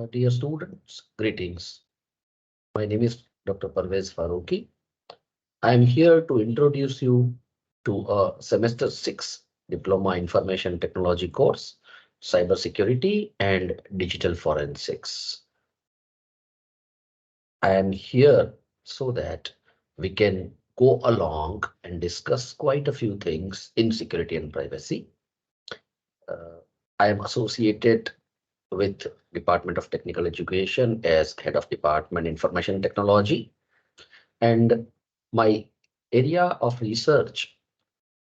Dear students, greetings. My name is Dr. Parvez Farooqi. I am here to introduce you to a semester 6 diploma information technology course, cybersecurity and digital forensics. I am here so that we can go along and discuss quite a few things in security and privacy. I am associated with Department of Technical Education as Head of Department Information Technology. And my area of research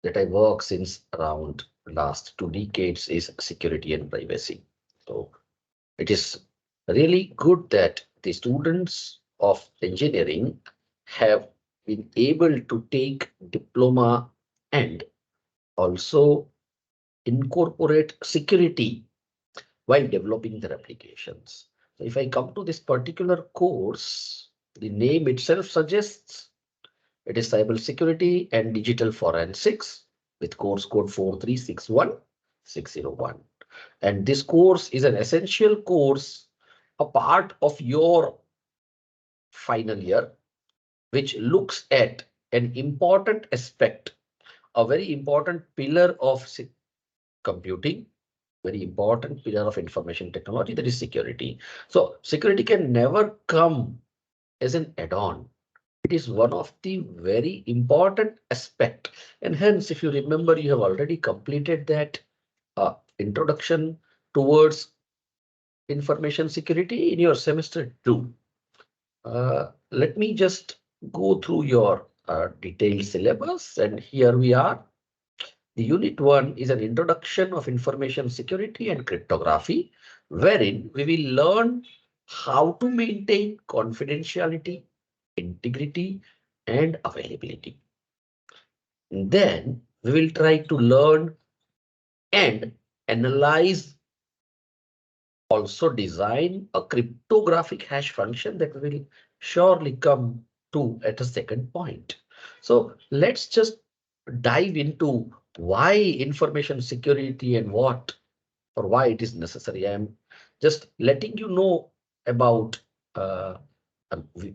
that I work since around last 2 decades is security and privacy. So it is really good that the students of engineering have been able to take diploma and also incorporate security while developing their applications. So if I come to this particular course, the name itself suggests it is cybersecurity and digital forensics with course code 4361601. And this course is an essential course, a part of your final year, which looks at an important aspect, a very important pillar of computing, very important pillar of information technology, that is security. So security can never come as an add-on. It is one of the very important aspect. And hence, if you remember, you have already completed that introduction towards information security in your semester 2. Let me just go through your detailed syllabus, and here we are. The Unit 1 is an introduction of information security and cryptography, wherein we will learn how to maintain confidentiality, integrity, and availability. Then we will try to learn and analyze, also design a cryptographic hash function that we will surely come to at a second point. So let's just dive into why information security and what or why it is necessary. I am just letting you know about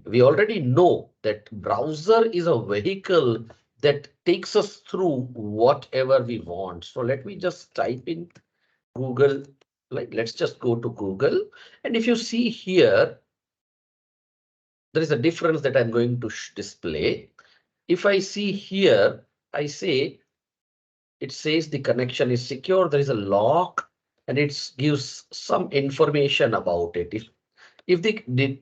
we already know that browser is a vehicle that takes us through whatever we want. So let me just type in Google. Like, let's just go to Google. And if you see here, there is a difference that I'm going to display. If I see here, I say it says the connection is secure. There is a lock and it gives some information about it. If the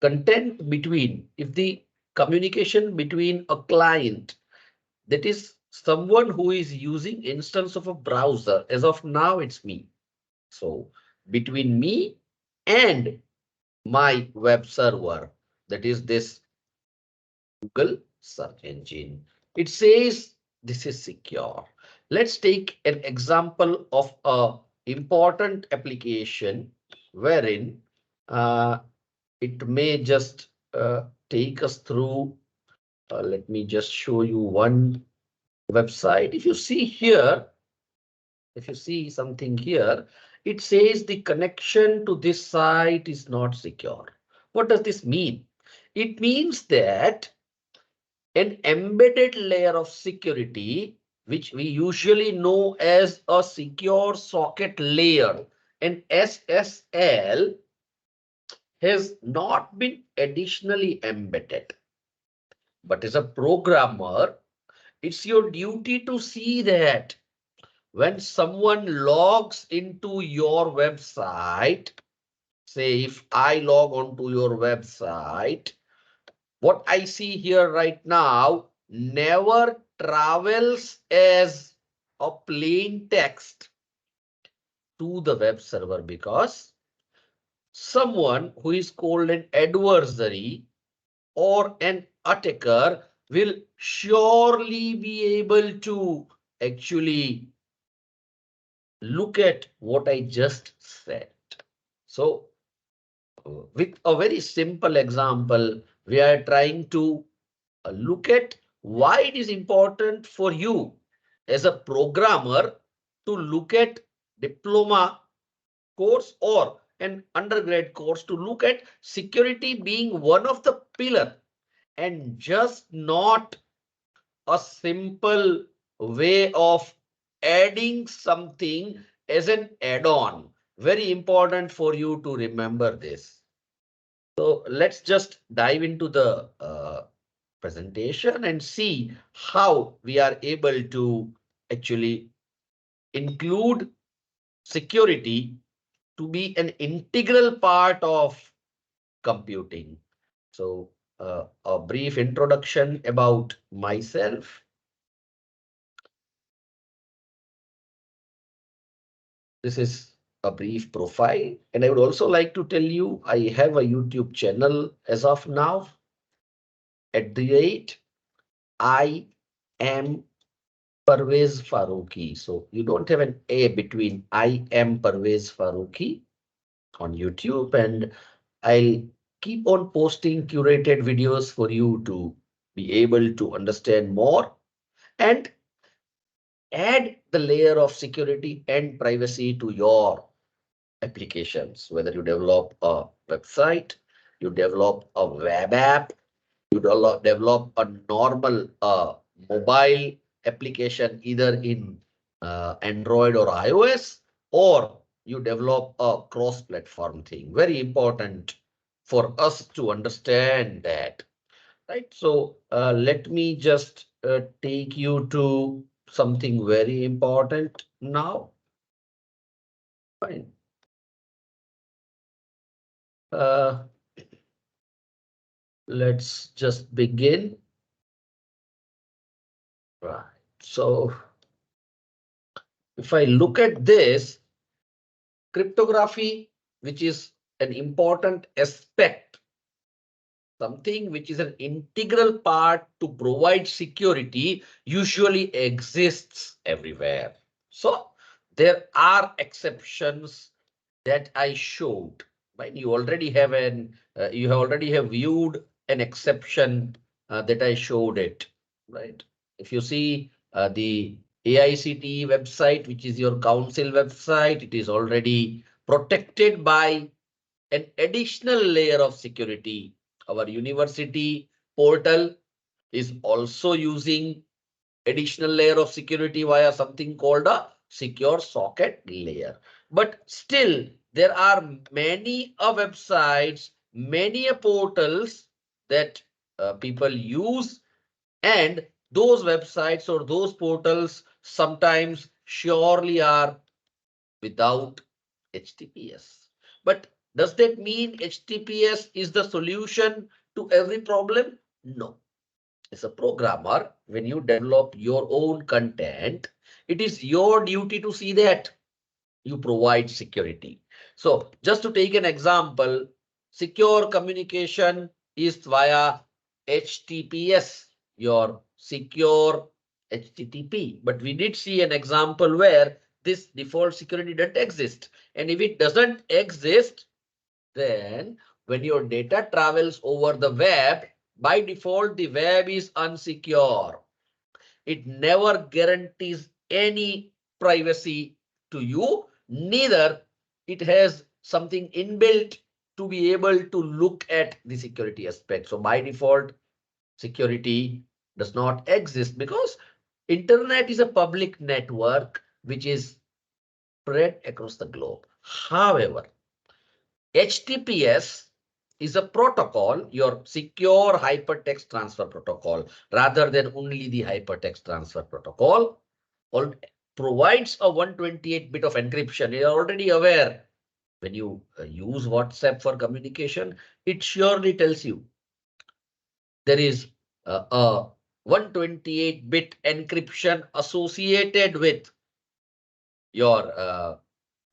content between, if the communication between a client, that is someone who is using instance of a browser, as of now it's me. So between me and my web server, that is this Google search engine, it says this is secure. Let's take an example of a important application wherein it may just take us through. Let me just show you one website. If you see here, if you see something here, it says the connection to this site is not secure. What does this mean? It means that an embedded layer of security, which we usually know as a secure socket layer, an SSL, has not been additionally embedded. But as a programmer, it's your duty to see that when someone logs into your website, say if I log onto your website, what I see here right now never travels as a plain text to the web server, because someone who is called an adversary or an attacker will surely be able to actually look at what I just said. So with a very simple example, we are trying to look at why it is important for you as a programmer to look at diploma course or an undergrad course to look at security being one of the pillar and just not a simple way of adding something as an add-on. Very important for you to remember this. So let's just dive into the presentation and see how we are able to actually include security to be an integral part of computing. So a brief introduction about myself. This is a brief profile, and I would also like to tell you I have a YouTube channel as of now at the rate I am Parvez Farooqui. So you don't have an A between I am Parvez Farooqui on YouTube, and I'll keep on posting curated videos for you to be able to understand more and add the layer of security and privacy to your applications, whether you develop a website, you develop a web app, you develop a normal mobile application either in Android or iOS, or you develop a cross-platform thing. Very important for us to understand that, right? So let me just take you to something very important now. Fine. Uh, let's just begin. Right. So if I look at this, cryptography, which is an important aspect, something which is an integral part to provide security, usually exists everywhere. So there are exceptions that I showed. Right? You already have viewed an exception that I showed it. Right? If you see the AICTE website, which is your council website, it is already protected by an additional layer of security. Our university portal is also using additional layer of security via something called a secure socket layer. But still, there are many websites, many portals that people use, and those websites or those portals sometimes surely are without HTTPS. But does that mean HTTPS is the solution to every problem? No. As a programmer, when you develop your own content, it is your duty to see that you provide security. So just to take an example, secure communication is via HTTPS, your secure HTTP. But we did see an example where this default security doesn't exist. And if it doesn't exist, then when your data travels over the web, by default, the web is unsecure. It never guarantees any privacy to you. Neither it has something inbuilt to be able to look at the security aspect. So by default, security does not exist because internet is a public network which is spread across the globe. However, HTTPS is a protocol, your secure hypertext transfer protocol, rather than only the hypertext transfer protocol, provides a 128 bit of encryption. You're already aware when you use WhatsApp for communication, it surely tells you there is a 128 bit encryption associated with your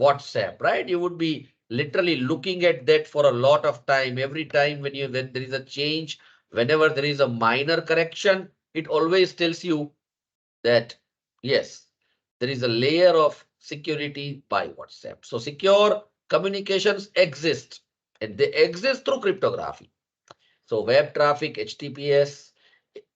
WhatsApp, right? You would be literally looking at that for a lot of time. Every time when there is a change, whenever there is a minor correction, it always tells you that yes, there is a layer of security by WhatsApp. So secure communications exist, and they exist through cryptography. So web traffic, HTTPS,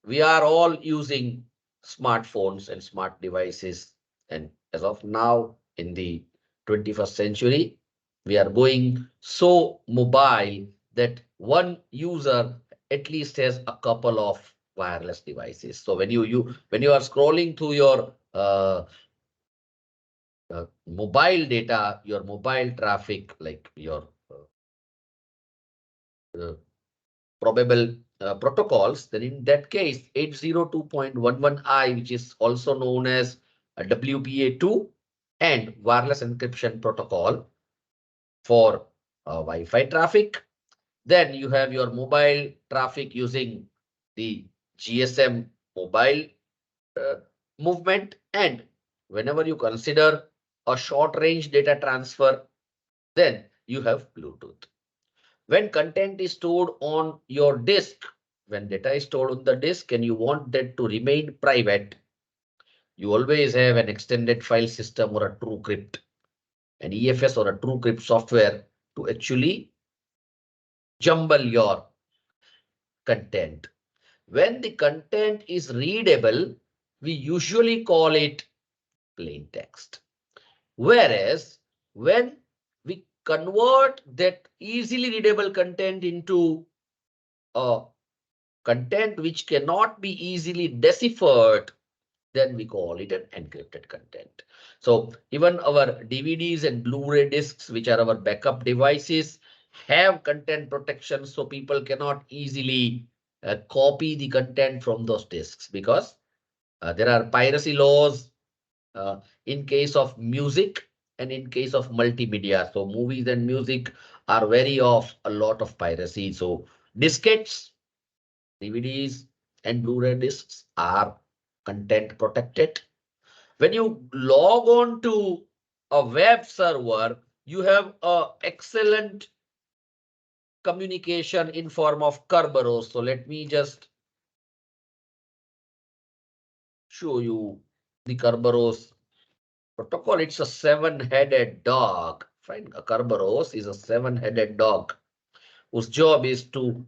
we are all using smartphones and smart devices. And as of now, in the 21st century, We are going so mobile that one user at least has a couple of wireless devices. So when you are scrolling through your mobile data, your mobile traffic, like your uh, probable protocols, then in that case, 802.11i, which is also known as WPA2 and wireless encryption protocol for Wi-Fi traffic. Then you have your mobile traffic using the GSM mobile uh, movement. And whenever you consider a short range data transfer, then you have Bluetooth. When content is stored on your disk, when data is stored on the disk and you want that to remain private, you always have an extended file system or a TrueCrypt, an EFS or a TrueCrypt software to actually jumble your content. When the content is readable, we usually call it plain text. Whereas when we convert that easily readable content into a content which cannot be easily deciphered, then we call it an encrypted content. So even our DVDs and Blu-ray discs, which are our backup devices, have content protection, so people cannot easily copy the content from those discs, because there are piracy laws in case of music and in case of multimedia. So movies and music are wary of a lot of piracy. So diskettes, DVDs and Blu-ray discs are content protected. When you log on to a web server, you have a excellent communication in form of Kerberos. So let me just show you the Kerberos protocol. It's a seven-headed dog. Fine, a Kerberos is a seven-headed dog whose job is to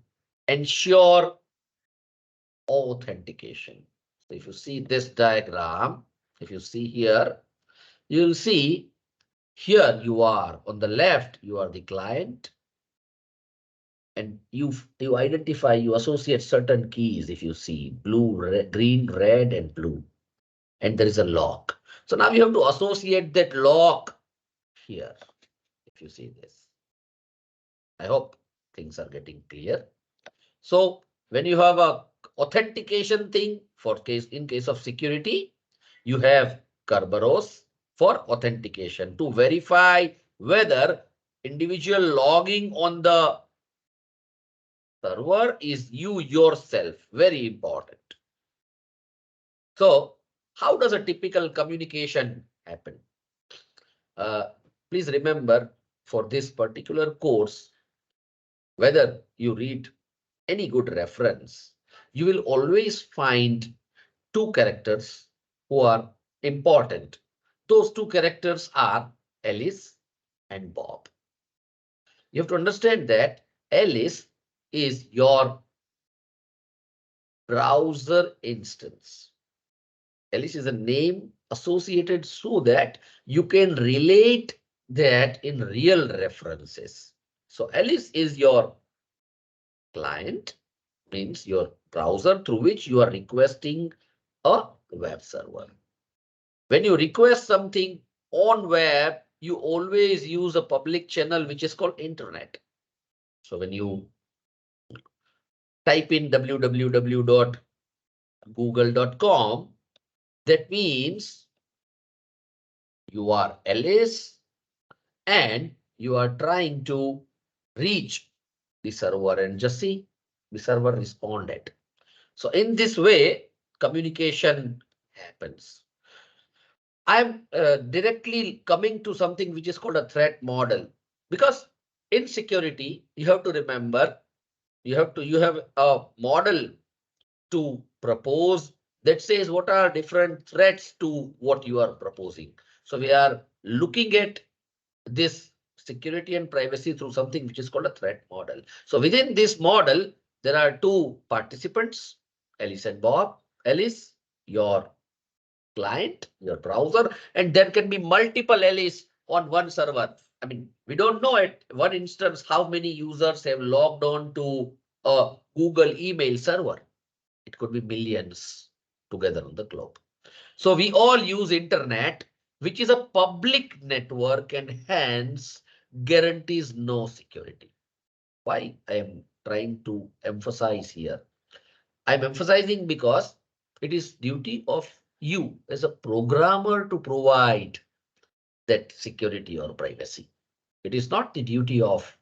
ensure authentication. So if you see this diagram, if you see here, you'll see here you are on the left, you are the client, and you identify, you associate certain keys. If you see blue, red, green, red, and blue, and there is a lock. So now you have to associate that lock here. If you see this, I hope things are getting clear. So when you have a authentication thing for case in case of security, you have Kerberos for authentication to verify whether individual logging on the server is you yourself. Very important. So how does a typical communication happen? Uh, Please remember, for this particular course, whether you read any good reference, you will always find two characters who are important. Those two characters are Alice and Bob. You have to understand that Alice is your browser instance. Alice is a name associated so that you can relate that in real references. So Alice is your client, means your browser through which you are requesting a web server. When you request something on web, you always use a public channel which is called internet. So when you type in www.google.com, that means you are Alice and you are trying to reach the server, and just see the server responded. So in this way, communication happens. I'm directly coming to something which is called a threat model, because in security, you have to remember, you have a model to propose that says what are different threats to what you are proposing. So we are looking at this security and privacy through something which is called a threat model. So within this model, there are two participants, Alice and Bob. Alice, your client, your browser, and there can be multiple Alice on one server. I mean, we don't know at one instance how many users have logged on to a Google email server. It could be millions together on the globe. So we all use internet, which is a public network and hence guarantees no security. Why I am trying to emphasize here? I'm emphasizing because it is duty of you as a programmer to provide that security or privacy. It is not the duty of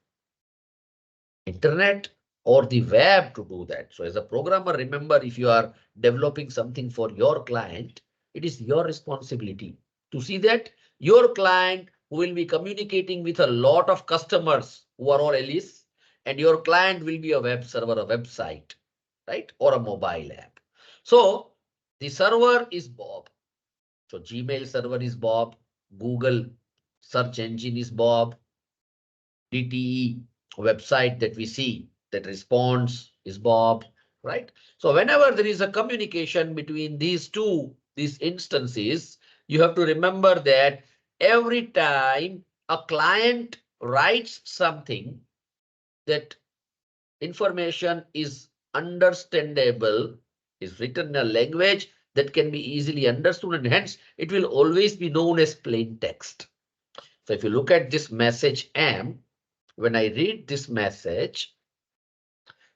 internet or the web to do that. So as a programmer, remember, if you are developing something for your client, it is your responsibility to see that your client who will be communicating with a lot of customers who are all Alice, and your client will be a web server, a website, right? Or a mobile app. So the server is Bob. So Gmail server is Bob. Google search engine is Bob. DTE website that we see that responds is Bob, right? So whenever there is a communication between these instances, you have to remember that every time a client writes something, that information is understandable, is written in a language that can be easily understood, and hence it will always be known as plain text. So if you look at this message M, when I read this message,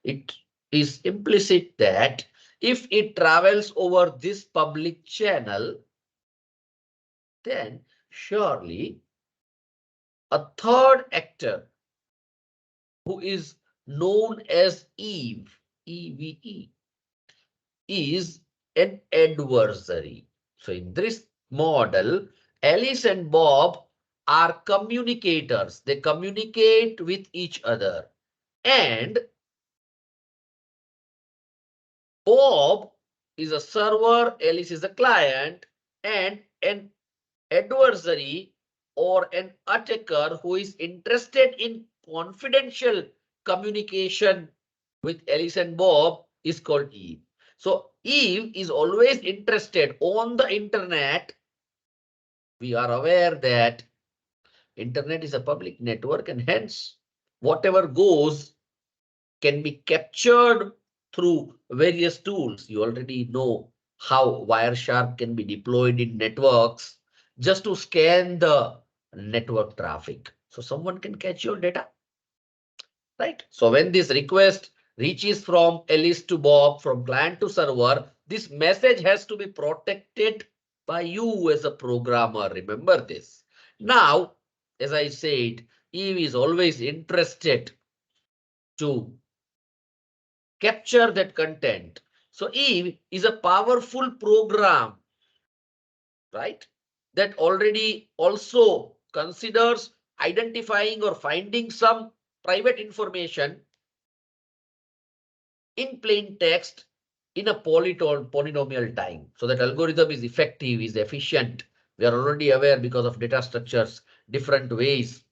it is implicit that if it travels over this public channel, then surely a third actor who is known as Eve, EVE, is an adversary. So in this model, Alice and Bob are communicators. They communicate with each other. And Bob is a server, Alice is a client, and an adversary or an attacker who is interested in confidential communication with Alice and Bob is called Eve. So Eve is always interested on the internet. We are aware that internet is a public network, and hence whatever goes can be captured through various tools. You already know how Wireshark can be deployed in networks just to scan the network traffic. So someone can catch your data, right? So when this request reaches from Alice to Bob, from client to server, this message has to be protected by you as a programmer. Remember this. Now, as I said, Eve is always interested to capture that content. So Eve is a powerful program, right? That already also considers identifying or finding some private information in plain text in a polynomial time. So that algorithm is effective, is efficient. We are already aware because of data structures, different ways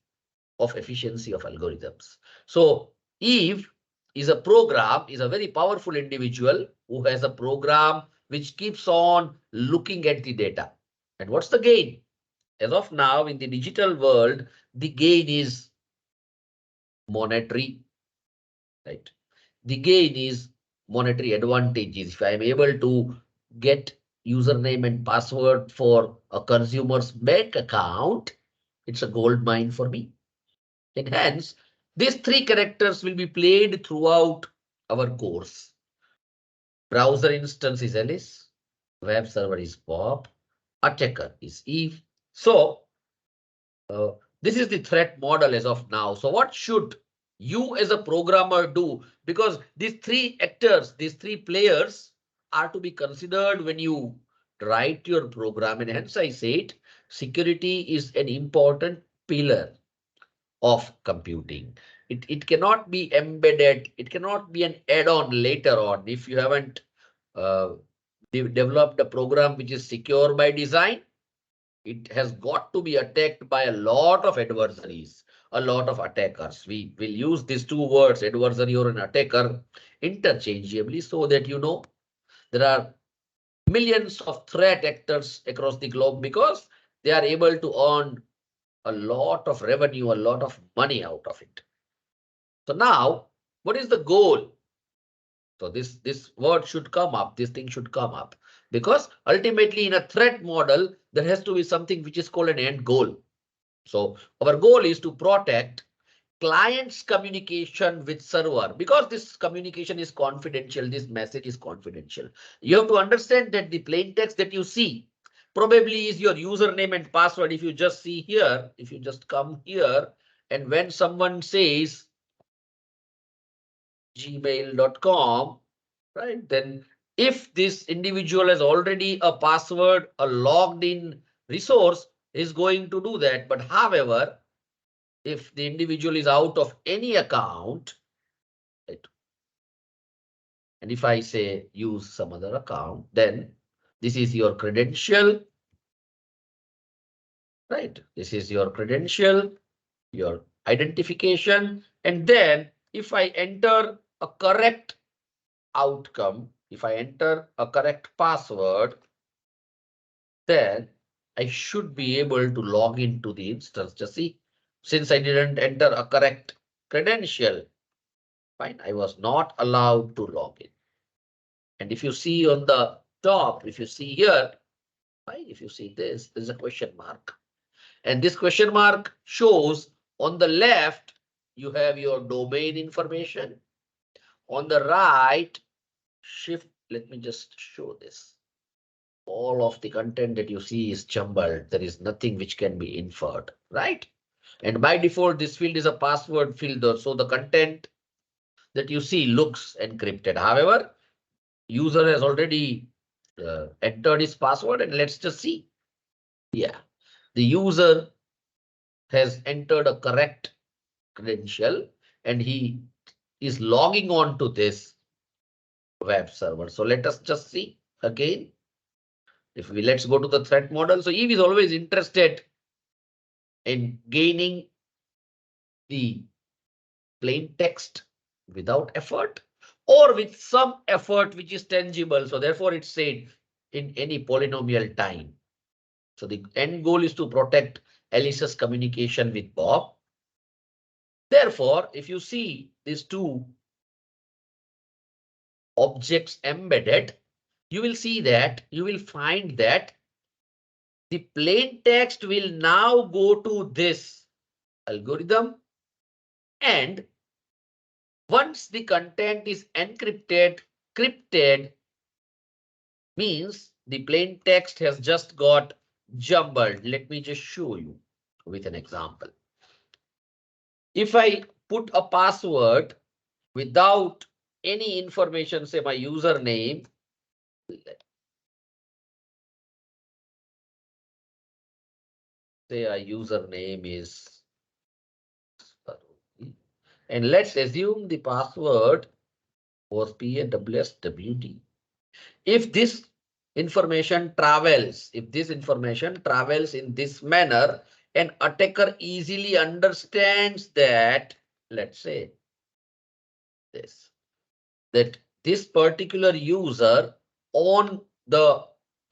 of efficiency of algorithms. So Eve is a program, is a very powerful individual who has a program which keeps on looking at the data. And what's the gain? As of now, in the digital world, the gain is monetary, right? The gain is monetary advantages. If I am able to get username and password for a consumer's bank account, it's a gold mine for me. And hence, these three characters will be played throughout our course. Browser instance is Alice, web server is Bob, attacker is Eve. So this is the threat model as of now. So what should you as a programmer do? Because these three actors, these three players are to be considered when you write your program. And hence I said security is an important pillar of computing. It cannot be embedded. It cannot be an add-on later on. If you haven't uh, developed a program which is secure by design, it has got to be attacked by a lot of adversaries, a lot of attackers. We will use these two words, adversary or an attacker, interchangeably so that you know there are millions of threat actors across the globe because they are able to earn a lot of revenue, a lot of money out of it. So now, what is the goal? So this word should come up, this thing should come up, because ultimately in a threat model, there has to be something which is called an end goal. So our goal is to protect client's communication with server, because this communication is confidential, this message is confidential. You have to understand that the plain text that you see probably is your username and password. If you just see here, if you just come here, and when someone says gmail.com, right, then if this individual has already a password, a logged in resource, is going to do that. But however, if the individual is out of any account, right, and if I say use some other account, then this is your credential, right? This is your credential, your identification. And then if I enter a correct outcome, if I enter a correct password, then I should be able to log into the instance. Just see, since I didn't enter a correct credential, fine, I was not allowed to log in. And if you see on the top, if you see here, right, if you see this, there's a question mark. And this question mark shows on the left, you have your domain information. On the right, shift, let me just show this. All of the content that you see is jumbled. There is nothing which can be inferred, right? And by default, this field is a password field. So the content that you see looks encrypted. However, user has already entered his password, and let's just see. Yeah, the user has entered a correct credential and he is logging on to this web server. So let us just see again. If we let's go to the threat model. So Eve is always interested in gaining the plain text without effort or with some effort which is tangible. So therefore it's said in any polynomial time. So the end goal is to protect Alice's communication with Bob. Therefore, if you see these two objects embedded, you will see that you will find that the plain text will now go to this algorithm, and once the content is encrypted means the plain text has just got jumbled. Let me just show you with an example. If I put a password without any information, say my username, say our username is, and let's assume the password was PAWSWD. If this information travels, in this manner, an attacker easily understands that, let's say this, that this particular user on the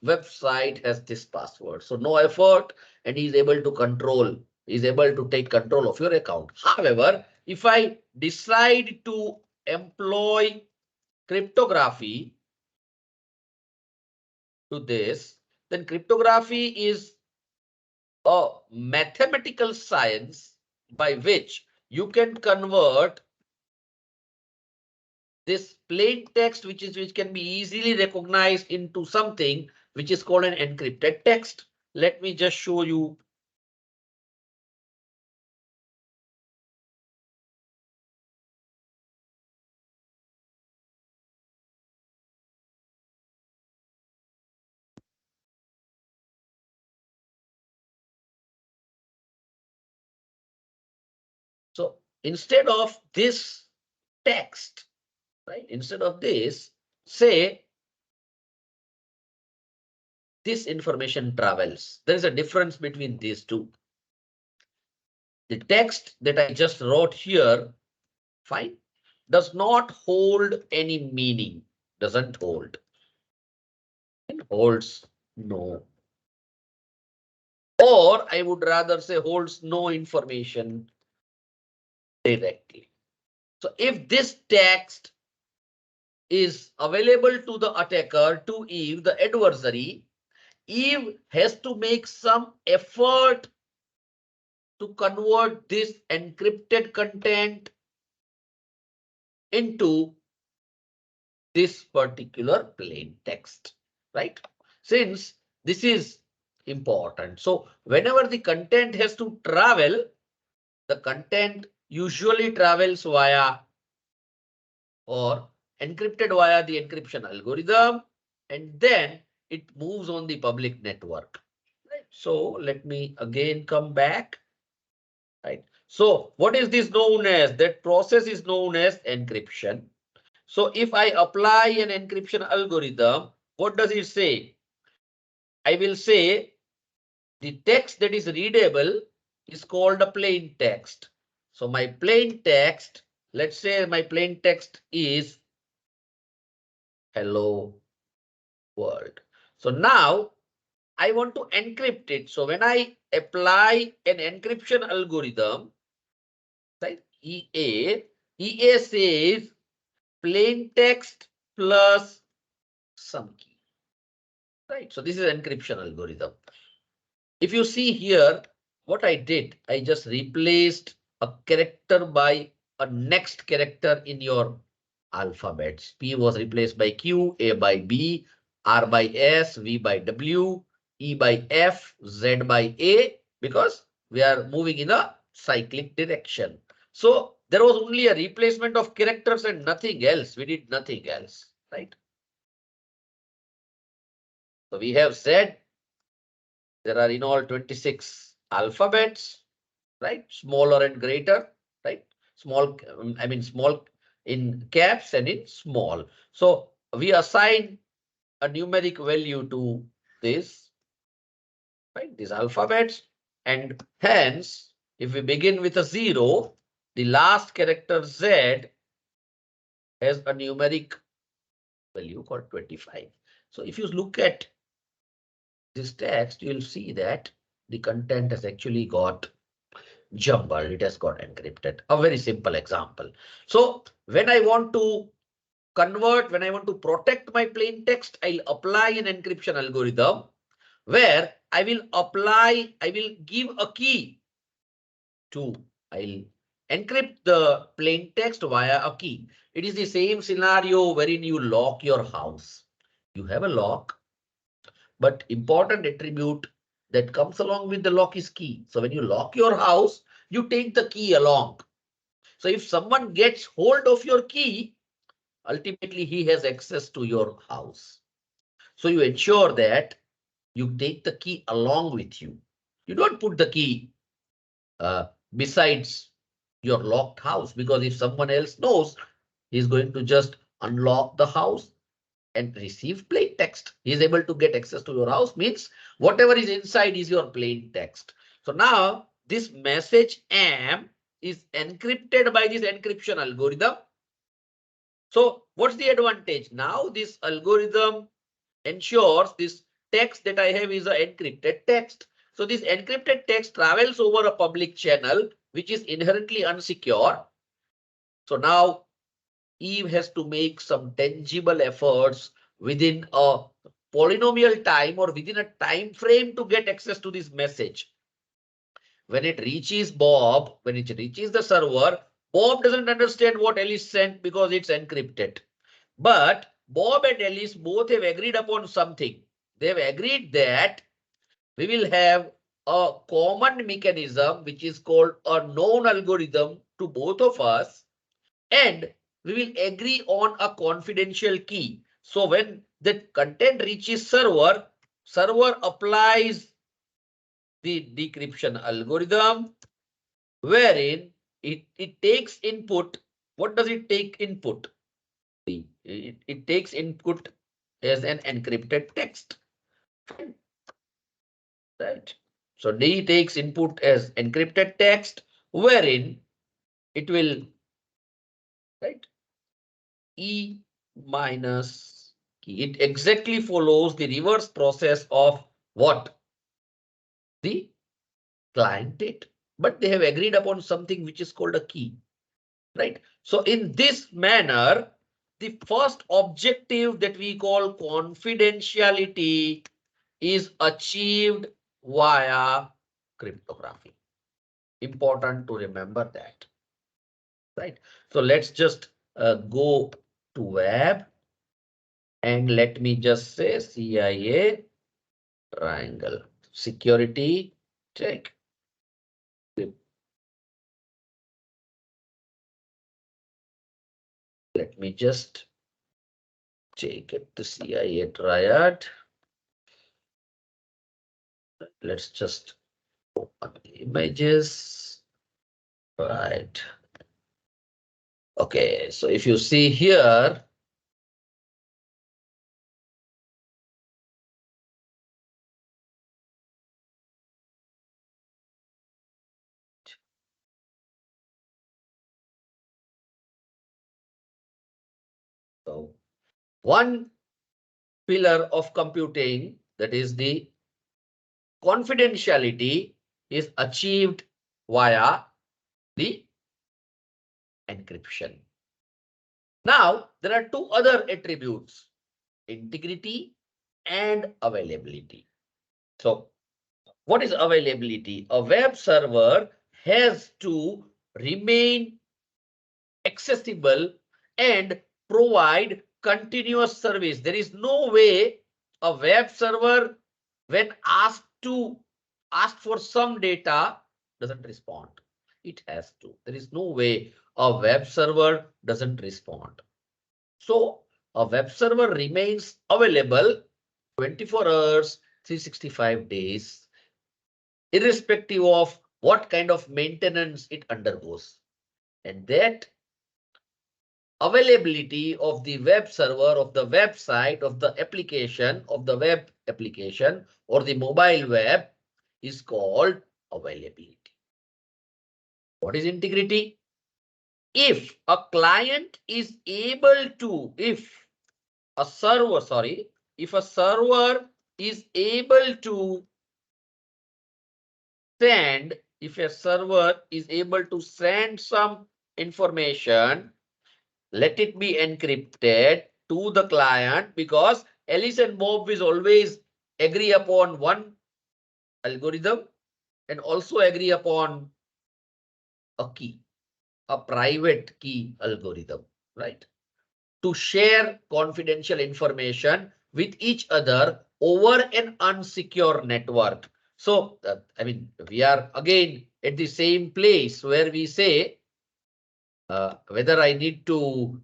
website has this password. So no effort, and he's able to control, is able to take control of your account. However, if I decide to employ cryptography to this, then cryptography is a mathematical science by which you can convert this plain text, which can be easily recognized, into something which is called an encrypted text. Let me just show you. So instead of this text, right, instead of this, say this information travels. There is a difference between these two. The text that I just wrote here, fine, does not hold any meaning, doesn't hold. It holds no or I would rather say holds no information directly. So if this text is available to the attacker, to Eve, the adversary, Eve has to make some effort to convert this encrypted content into this particular plain text, right? Since this is important. So whenever the content has to travel, the content usually travels via or encrypted via the encryption algorithm, and then it moves on the public network. Right? So let me again come back. Right. So what is this known as? That process is known as encryption. So if I apply an encryption algorithm, what does it say? I will say the text that is readable is called a plain text. So my plain text, let's say my plain text is hello world. So now I want to encrypt it. So when I apply an encryption algorithm, right, EA says plain text plus some key, right? So this is encryption algorithm. If you see here, what I did, I just replaced a character by a next character in your alphabets. P was replaced by Q, A by B, R by S, V by W, E by F, Z by A, because we are moving in a cyclic direction. So there was only a replacement of characters and nothing else. We did nothing else, right? So we have said there are in all 26 alphabets, right? Smaller and greater, right? Small, I mean small in caps and in small. So we assign a numeric value to this, right? These alphabets, and hence, if we begin with a 0, the last character Z has a numeric value called 25. So if you look at this text, you'll see that the content has actually got jumbled. It has got encrypted. A very simple example. So when I want to when I want to protect my plain text, I'll apply an encryption algorithm where I will give a key to, I'll encrypt the plain text via a key. It is the same scenario wherein you lock your house. You have a lock, but important attribute that comes along with the lock is key. So when you lock your house, you take the key along. So if someone gets hold of your key, ultimately he has access to your house. So you ensure that you take the key along with you. You don't put the key besides your locked house, because if someone else knows, he's going to just unlock the house and receive plain text. He is able to get access to your house, means whatever is inside is your plain text. So now this message M is encrypted by this encryption algorithm. So what's the advantage? Now this algorithm ensures this text that I have is an encrypted text. So this encrypted text travels over a public channel, which is inherently unsecure. So now Eve has to make some tangible efforts within a polynomial time or within a time frame to get access to this message. When it reaches Bob, when it reaches the server, Bob doesn't understand what Alice sent because it's encrypted. But Bob and Alice both have agreed upon something. They've agreed that we will have a common mechanism which is called a known algorithm to both of us, and we will agree on a confidential key. So when the content reaches server, server applies the decryption algorithm wherein it takes input. What does it take input? It takes input as an encrypted text, right? So D takes input as encrypted text, wherein it will, right, E minus key. It exactly follows the reverse process of what? The client it, but they have agreed upon something which is called a key, right? So in this manner, the first objective that we call confidentiality is achieved via cryptography. Important to remember that, right? So let's just go to web and let me just say CIA triangle security check. Let me just check it, the CIA Triad. Let's just open the images. Right. Okay, so if you see here, so one pillar of computing, that is the confidentiality, is achieved via the encryption. Now, there are two other attributes, integrity and availability. So, what is availability? A web server has to remain accessible and provide continuous service. There is no way a web server, when asked for some data, doesn't respond. It has to. There is no way a web server doesn't respond. So a web server remains available 24 hours, 365 days, irrespective of what kind of maintenance it undergoes. And that availability of the web server, of the website, of the application, of the web application or the mobile web is called availability. What is integrity? If a client is able to, if a server is able to send, if a server is able to send some information, let it be encrypted to the client, because Alice and Bob will always agree upon one algorithm and also agree upon a key, a private key algorithm, right? To share confidential information with each other over an unsecure network. So, I mean, we are again at the same place where we say whether I need to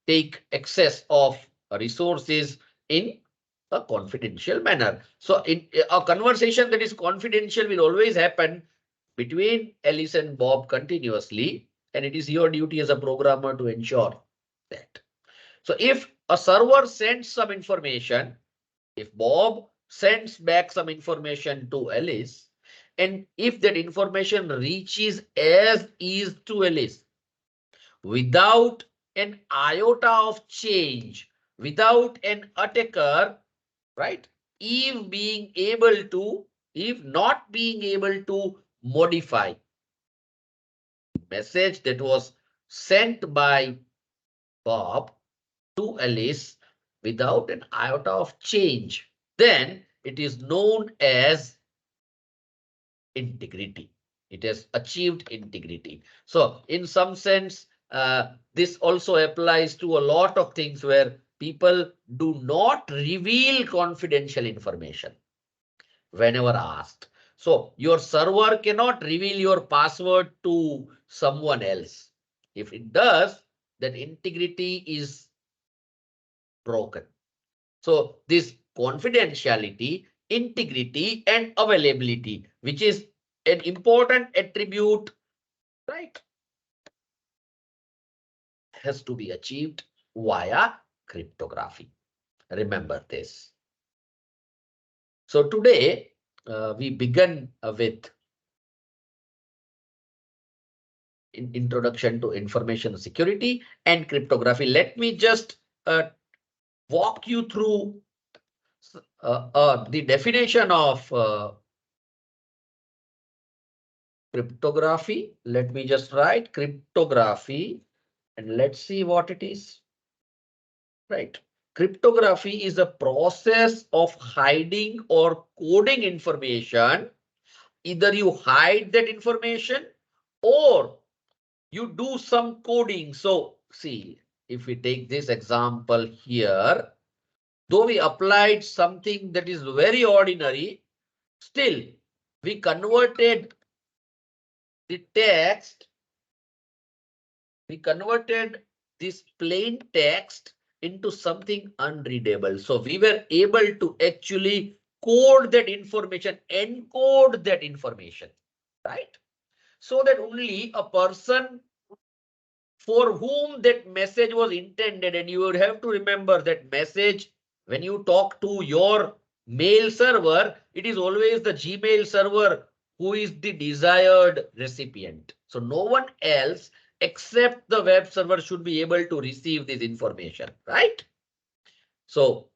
take access of resources in a confidential manner. So in a conversation that is confidential will always happen between Alice and Bob continuously, and it is your duty as a programmer to ensure that. So if a server sends some information, if Bob sends back some information to Alice, and if that information reaches as is to Alice, without an iota of change, without an attacker, right? If being able to, if not being able to modify message that was sent by Bob to Alice without an iota of change, then it is known as integrity. It has achieved integrity. So in some sense, this also applies to a lot of things where people do not reveal confidential information whenever asked. So your server cannot reveal your password to someone else. If it does, then integrity is broken. So this confidentiality, integrity, and availability, which is an important attribute, right, has to be achieved via cryptography. Remember this. So today we begin with introduction to information security and cryptography. Let me just walk you through the definition of cryptography. Let me just write cryptography and let's see what it is. Right. Cryptography is a process of hiding or coding information. Either you hide that information or you do some coding. So see, if we take this example here, though we applied something that is very ordinary, still we converted the text, we converted this plain text into something unreadable. So we were able to actually code that information, encode that information, right? So that only a person for whom that message was intended, and you would have to remember that message when you talk to your mail server, it is always the Gmail server who is the desired recipient. So no one else except the web server should be able to receive this information, right? So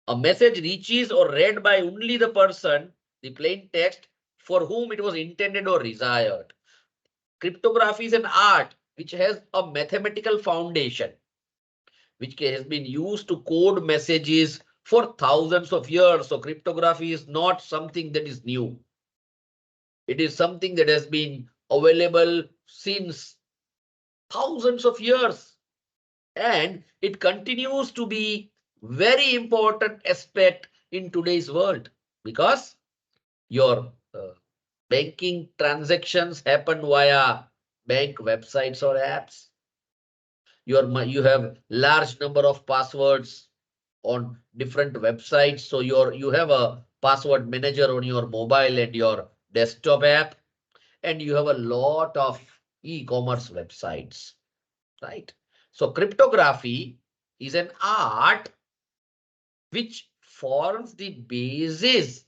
a message reaches or read by only the person, the plain text for whom it was intended or desired. Cryptography is an art which has a mathematical foundation, which has been used to code messages for thousands of years. So cryptography is not something that is new. It is something that has been available since thousands of years. And it continues to be very important aspect in today's world because your banking transactions happen via bank websites or apps. You have large number of passwords on different websites. So you have a password manager on your mobile and your desktop app, and you have a lot of e-commerce websites, right? So cryptography is an art which forms the basis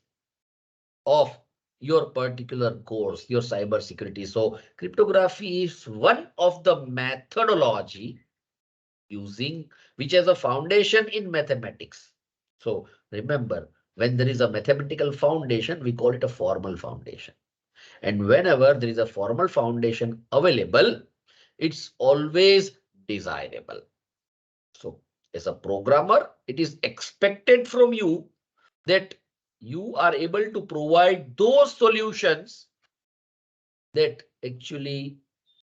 of your particular course, your cybersecurity. So cryptography is one of the methodology using which has a foundation in mathematics. So remember, when there is a mathematical foundation, we call it a formal foundation. And whenever there is a formal foundation available, it's always desirable. So as a programmer, it is expected from you that you are able to provide those solutions that actually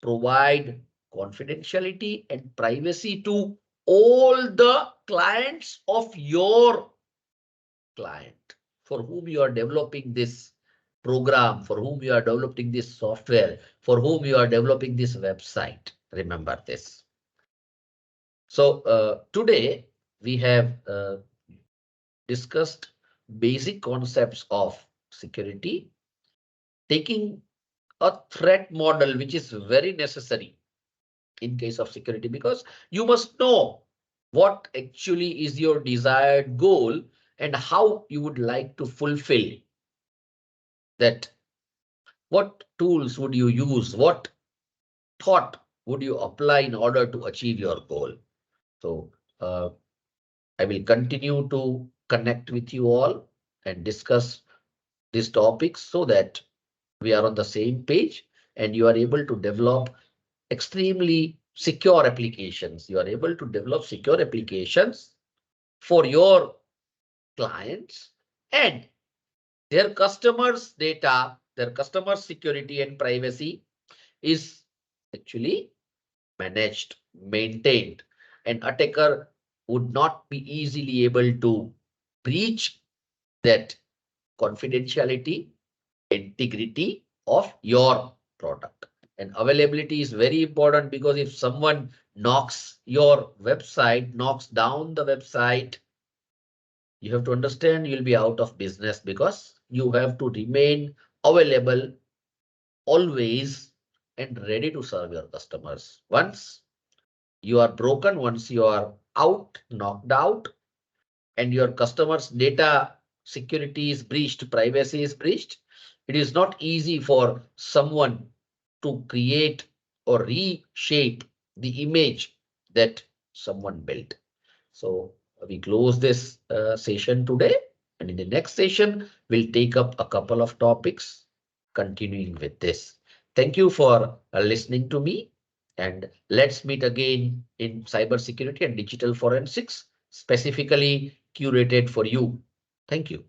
provide confidentiality and privacy to all the clients of your client for whom you are developing this program, for whom you are developing this software, for whom you are developing this website. Remember this. So today we have discussed basic concepts of security, taking a threat model, which is very necessary in case of security, because you must know what actually is your desired goal and how you would like to fulfill that. What tools would you use? What thought would you apply in order to achieve your goal? So I will continue to connect with you all and discuss these topics so that we are on the same page and you are able to develop extremely secure applications. You are able to develop secure applications for your clients and their customers' data, their customers' security and privacy is actually managed, maintained. An attacker would not be easily able to breach that confidentiality, integrity of your product. And availability is very important because if someone knocks your website, knocks down the website, you have to understand you'll be out of business because you have to remain available always and ready to serve your customers. Once you are broken, once you are out, knocked out, and your customers' data security is breached, privacy is breached, it is not easy for someone to create or reshape the image that someone built. So we close this session today, and in the next session, we'll take up a couple of topics continuing with this. Thank you for listening to me, and let's meet again in cybersecurity and digital forensics, specifically curated for you. Thank you.